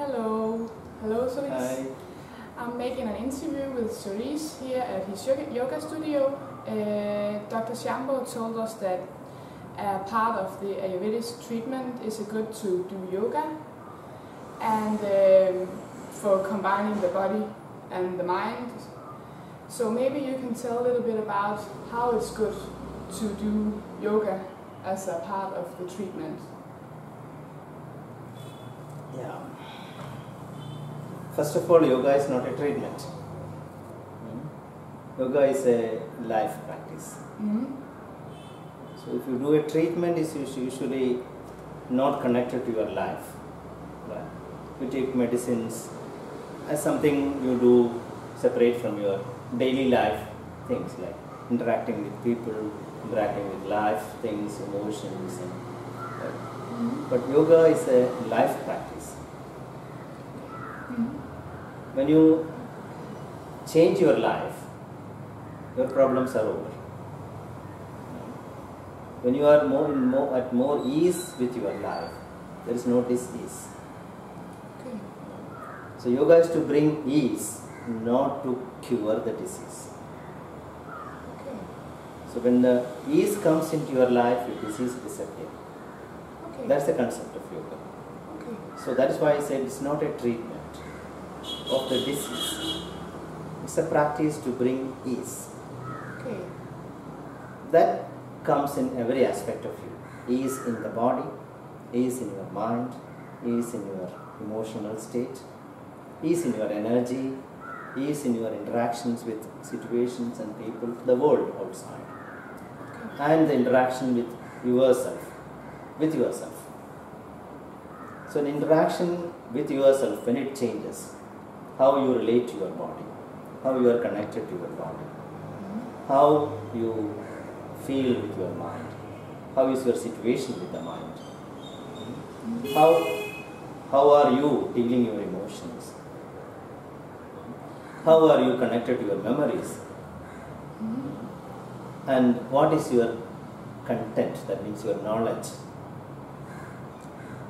Hello. Hello, Suresh. Hi. I'm making an interview with Suresh here at his yoga studio. Dr. Kjerrumgaard told us that part of the Ayurvedic treatment is good to do yoga and for combining the body and the mind. So maybe you can tell a little bit about how it's good to do yoga as a part of the treatment. Yeah. First of all, yoga is not a treatment. Yoga is a life practice. So if you do a treatment, it's usually not connected to your life. Right? You take medicines as something you do separate from your daily life things, like interacting with people, interacting with life things, emotions. But yoga is a life practice. When you change your life, your problems are over. When you are at more ease with your life, there is no dis-ease. Okay. So yoga is to bring ease, not to cure the disease. Okay. So when the ease comes into your life, your disease disappears. Okay. That's the concept of yoga. Okay. So that is why I said it's not a treatment of the disease. It's a practice to bring ease. Okay. That comes in every aspect of you. Ease in the body, ease in your mind, ease in your emotional state, ease in your energy, ease in your interactions with situations and people, the world outside, and the interaction with yourself. So an interaction with yourself, when it changes, how you relate to your body, how you are connected to your body, how you feel with your mind, how is your situation with the mind, how are you dealing your emotions, how are you connected to your memories, and what is your content, that means your knowledge,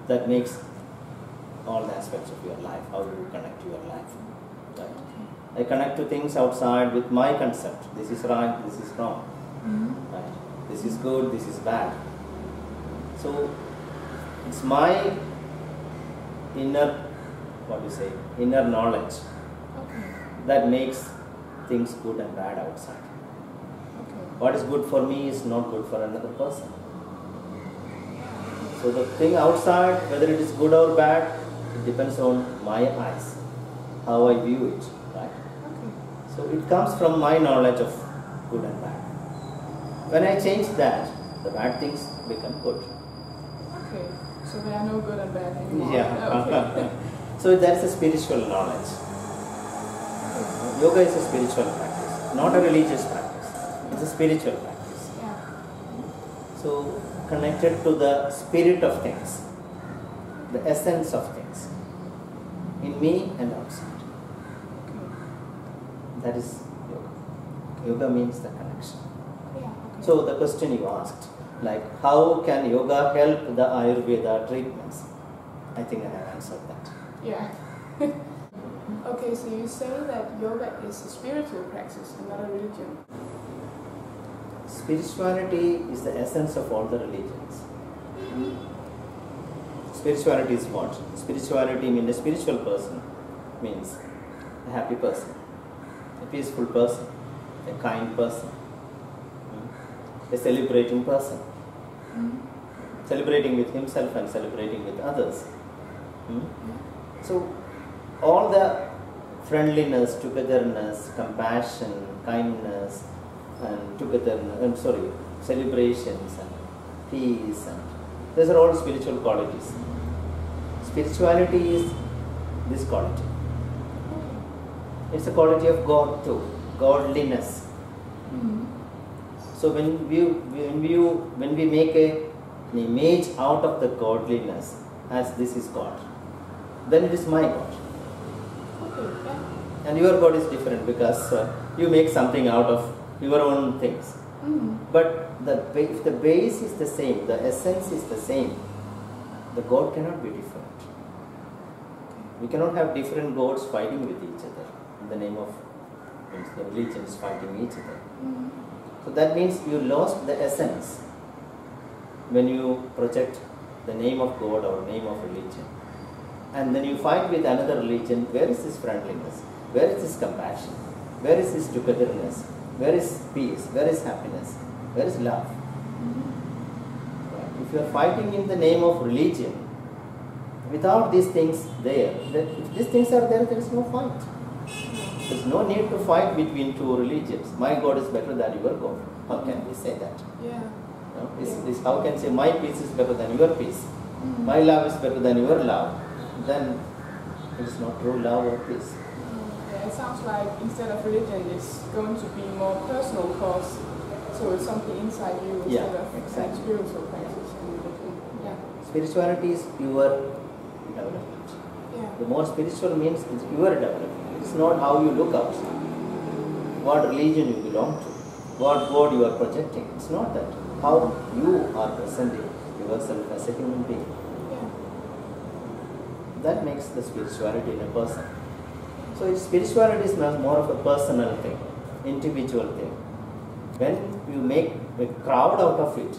that makes all the aspects of your life, how you connect to your life. Right? I connect to things outside with my concept. This is right, this is wrong. Right? This is good, this is bad. So it's my inner knowledge that makes things good and bad outside. What is good for me is not good for another person. So the thing outside, whether it is good or bad, it depends on my eyes, how I view it. Right? So it comes from my knowledge of good and bad. When I change that, the bad things become good. Okay. So there are no good and bad anymore. Yeah. Okay. So that's a spiritual knowledge. Yoga is a spiritual practice, not a religious practice. It's a spiritual practice. Yeah. So connected to the spirit of things, the essence of things, in me and outside. That is yoga. Yoga means the connection. Yeah. Okay. So the question you asked, like how can yoga help the Ayurveda treatments? I think I have answered that. Yeah. Okay, so you say that yoga is a spiritual practice and not a religion. Spirituality is the essence of all the religions. Spirituality is what? Spirituality means a spiritual person means a happy person, a peaceful person, a kind person, a celebrating person, celebrating with himself and celebrating with others. So all the friendliness, togetherness, compassion, kindness, and celebrations and peace, and these are all spiritual qualities. Spirituality is this quality. It's a quality of God too, godliness. So when we make an image out of the godliness as this is God, then it is my God. Okay. Yeah. And your God is different because you make something out of your own things. But if the base is the same, the essence is the same, the God cannot be different. We cannot have different gods fighting with each other in the name of the religions fighting each other. So that means you lost the essence when you project the name of God or name of religion. And then you fight with another religion. Where is this friendliness? Where is this compassion? Where is this togetherness? Where is peace? Where is happiness? Where is love? Right? If you are fighting in the name of religion, without these things there, if these things are there, there is no fight. There is no need to fight between two religions. My God is better than your God. How can we say that? Yeah. No? How can we say my peace is better than your peace? My love is better than your love? Then it is not true love or peace. Yeah, it sounds like instead of religion, it's going to be more personal cause. So it's something inside you instead of exactly. spiritual practice and religion. Yeah. Spirituality is your development. Yeah. The more spiritual means it's your development. It's not how you look out, what religion you belong to, what God you are projecting. It's not that. How you are presenting yourself as a human being. Yeah. That makes the spirituality in a person. So spirituality is more of a personal thing, individual thing. When you make a crowd out of it,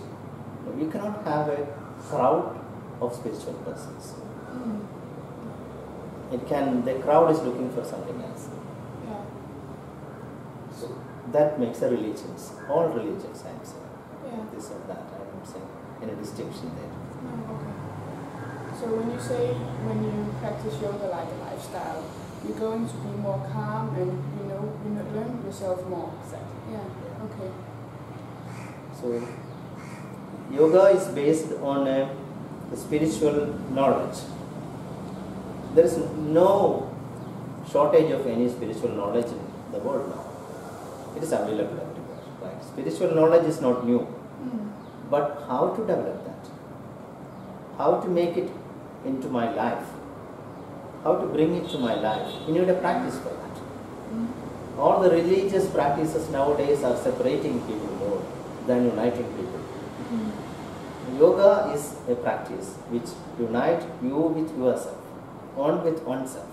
you cannot have a crowd of spiritual persons. The crowd is looking for something else. Yeah. So that makes a religions. All religions, I am saying. Yeah. This or that, I am saying. Any distinction there. Oh, okay. So when you say when you practice yoga like a lifestyle, you're going to be more calm and you learn yourself more. Exactly. Yeah. Okay. So yoga is based on a spiritual knowledge. There is no shortage of any spiritual knowledge in the world now. It is available everywhere. Right? Spiritual knowledge is not new. But how to develop that? How to make it into my life? How to bring it to my life? You need a practice for that. All the religious practices nowadays are separating people more than uniting people. Yoga is a practice which unites you with yourself, one with oneself.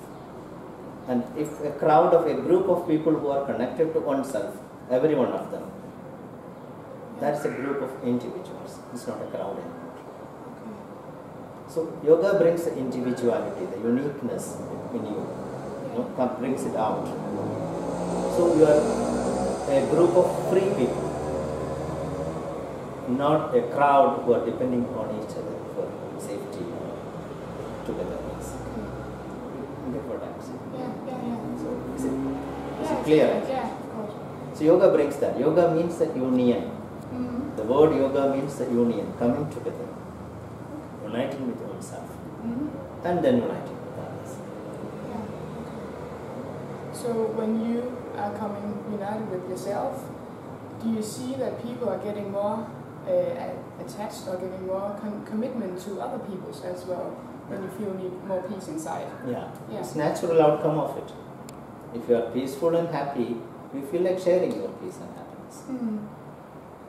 And if a crowd of a group of people who are connected to oneself, every one of them, that's a group of individuals. It's not a crowd anymore. So yoga brings the individuality, the uniqueness in you, brings it out. So you are a group of free people, not a crowd who are depending on each other for safety, togetherness. You get what I'm saying? Yeah. So is it clear? Yeah, of course. So yoga brings that. Yoga means the union. The word yoga means the union, coming together, uniting with oneself, and then uniting with others. Yeah. Okay. So when you are coming united with yourself, do you see that people are getting more attached or getting more commitment to other people as well when you feel more peace inside? Yeah. It's natural outcome of it. If you are peaceful and happy, you feel like sharing your peace and happiness.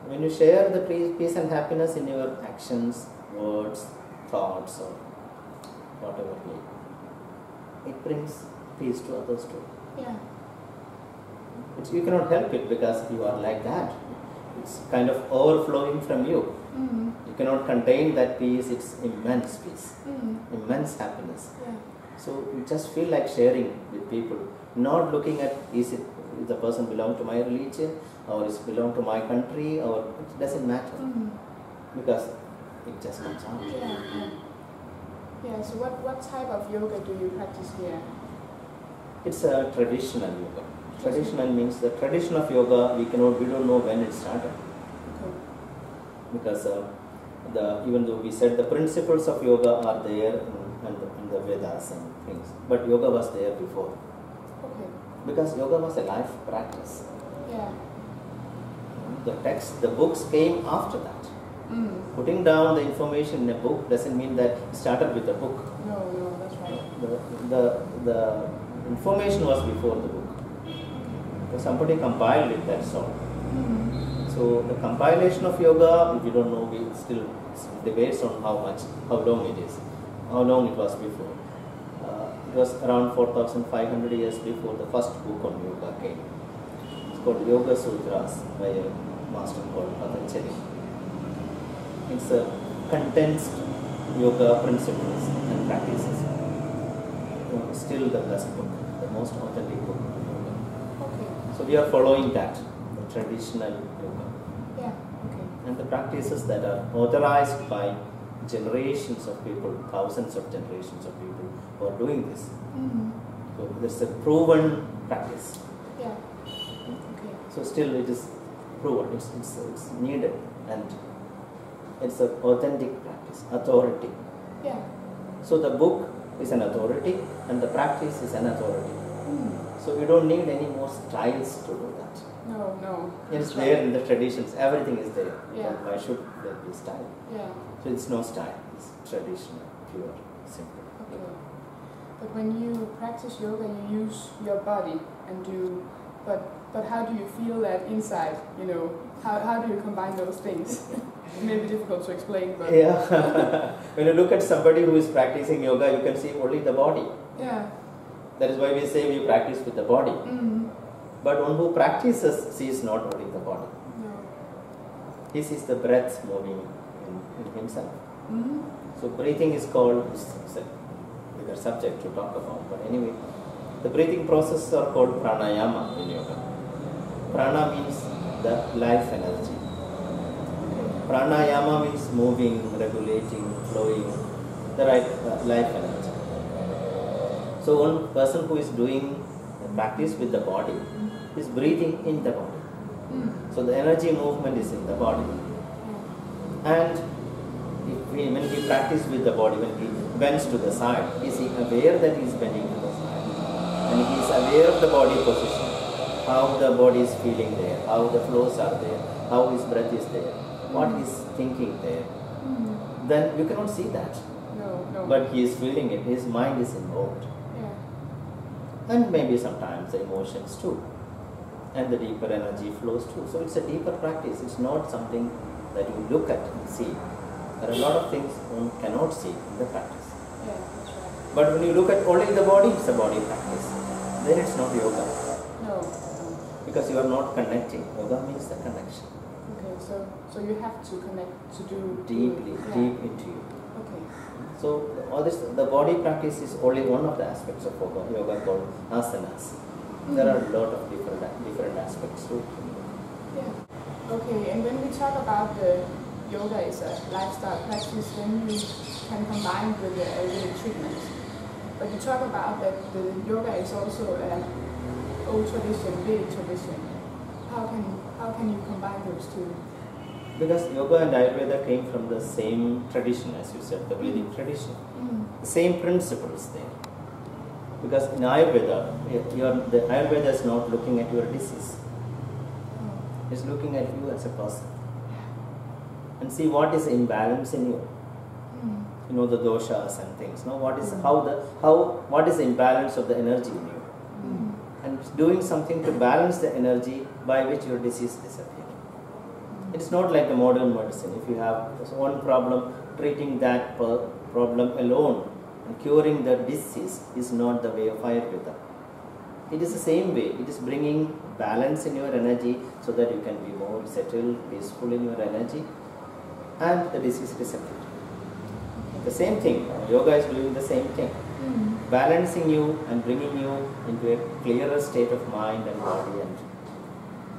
When you share the peace and happiness in your actions, words, thoughts, or whatever way, it brings peace to others too. Yeah. You cannot help it because you are like that. It's kind of overflowing from you. You cannot contain that peace. It's immense peace, immense happiness. Yeah. So you just feel like sharing with people, not looking at is the person belong to my religion or is belong to my country, or it doesn't matter because it just comes out. Yeah. So what type of yoga do you practice here? It's a traditional yoga. Traditional means the tradition of yoga we don't know when it started. Okay. Because even though we said the principles of yoga are there in the Vedas and things, but yoga was there before. Okay. Because yoga was a life practice. Yeah. The books came after that. Putting down the information in a book doesn't mean that it started with the book. No, that's right. The information was before the book. So somebody compiled it, that's all. So the compilation of yoga, if you don't know, we still debates on how long it is, how long it was before. It was around 4,500 years before the first book on yoga came. It's called Yoga Sutras by a master called Patanjali. It's a condensed yoga principles and practices. Still the best book, the most authentic book on yoga. Okay. So we are following that, the traditional yoga. Yeah. Okay. And the practices that are authorized by generations of people, thousands of generations of people who are doing this. So this is a proven practice. Yeah. Okay. So still it is proven, it's needed, and it's an authentic practice, authority. Yeah. So the book is an authority and the practice is an authority. So you don't need any more styles to do that. No. It's there in the traditions, everything is there. Yeah. But why should there be style? Yeah. So it's no style, it's traditional, pure, simple. Okay. But when you practice yoga, you use your body and do, but how do you feel that inside? You know, how do you combine those things? It may be difficult to explain, but yeah. When you look at somebody who is practicing yoga, you can see only the body. yeah. That is why we say we practice with the body. But one who practices sees not only the body. No. He sees the breath moving in himself. So breathing is called, it's a bigger subject to talk about, but anyway, the breathing processes are called pranayama in yoga. Prana means the life energy. Pranayama means moving, regulating, flowing, the right life energy. So one person who is doing the practice with the body is breathing in the body. So the energy movement is in the body. And when he practices with the body, when he bends to the side, is he aware that he is bending to the side? And he is aware of the body position, how the body is feeling there, how the flows are there, how his breath is there, what he is thinking there. Then you cannot see that. No. But he is feeling it, his mind is involved. Yeah. And maybe sometimes the emotions too. And the deeper energy flows too. So it's a deeper practice. It's not something that you look at and see. There are a lot of things one cannot see in the practice. Yeah, that's right. But when you look at only the body, it's a body practice. Then it's not yoga. No. Because you are not connecting. Yoga means the connection. Okay, so you have to connect to do Deeply, yeah. deep into you. Okay. So all this, the body practice is only one of the aspects of yoga called asanas. There are a lot of different aspects too. Yeah. Okay, and when we talk about the yoga is a lifestyle practice, then you can combine with the Ayurvedic treatments. But you talk about that the yoga is also an old tradition, Vedic tradition. How can you combine those two? Because yoga and Ayurveda came from the same tradition, as you said, the Vedic tradition. The same principles there. Because in Ayurveda, the Ayurveda is not looking at your disease. It's looking at you as a person. And see what is imbalance in you. You know, the doshas and things. No, what is what is the imbalance of the energy in you? And doing something to balance the energy by which your disease disappears. It's not like the modern medicine. If you have one problem, treating that problem alone and curing the disease is not the way of Ayurveda. It is the same way. It is bringing balance in your energy so that you can be more settled, peaceful in your energy, and the disease disappears. The same thing. Yoga is doing the same thing. Balancing you and bringing you into a clearer state of mind and body and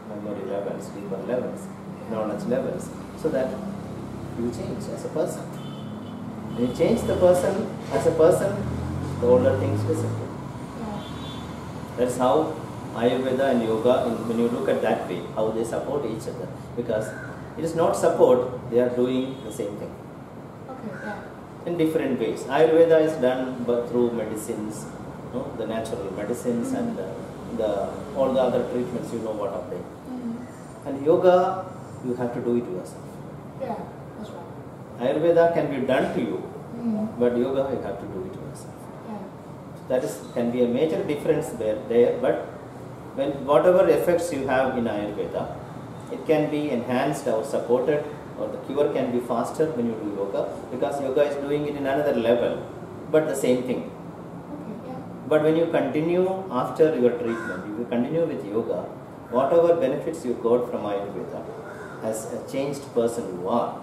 memory levels, deeper levels, knowledge levels, so that you change as a person. When you change the person as a person, the older things disappear. That's how Ayurveda and yoga, when you look at that way, how they support each other. Because it is not support, they are doing the same thing. Okay, yeah. In different ways. Ayurveda is done but through medicines, the natural medicines and all the other treatments, you know what are they. And yoga, you have to do it yourself. Yeah, that's right. Ayurveda can be done to you, but yoga you have to do it yourself. Yeah. That can be a major difference there, but whatever effects you have in Ayurveda, it can be enhanced or supported, or the cure can be faster when you do yoga, because yoga is doing it in another level, but the same thing. Okay, yeah. But when you continue after your treatment, if you continue with yoga, whatever benefits you got from Ayurveda as a changed person you are,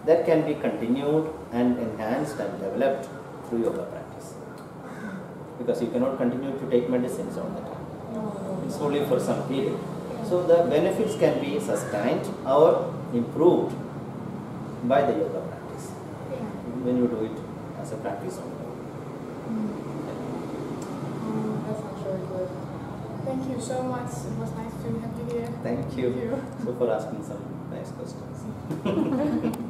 that can be continued and enhanced and developed through yoga practice. Because you cannot continue to take medicines all the time. It's only for some period. So the benefits can be sustained or improved by the yoga practice when you do it as a practice only. That sounds really good. Thank you so much. It was nice to have you here. Thank you. So for asking some nice questions.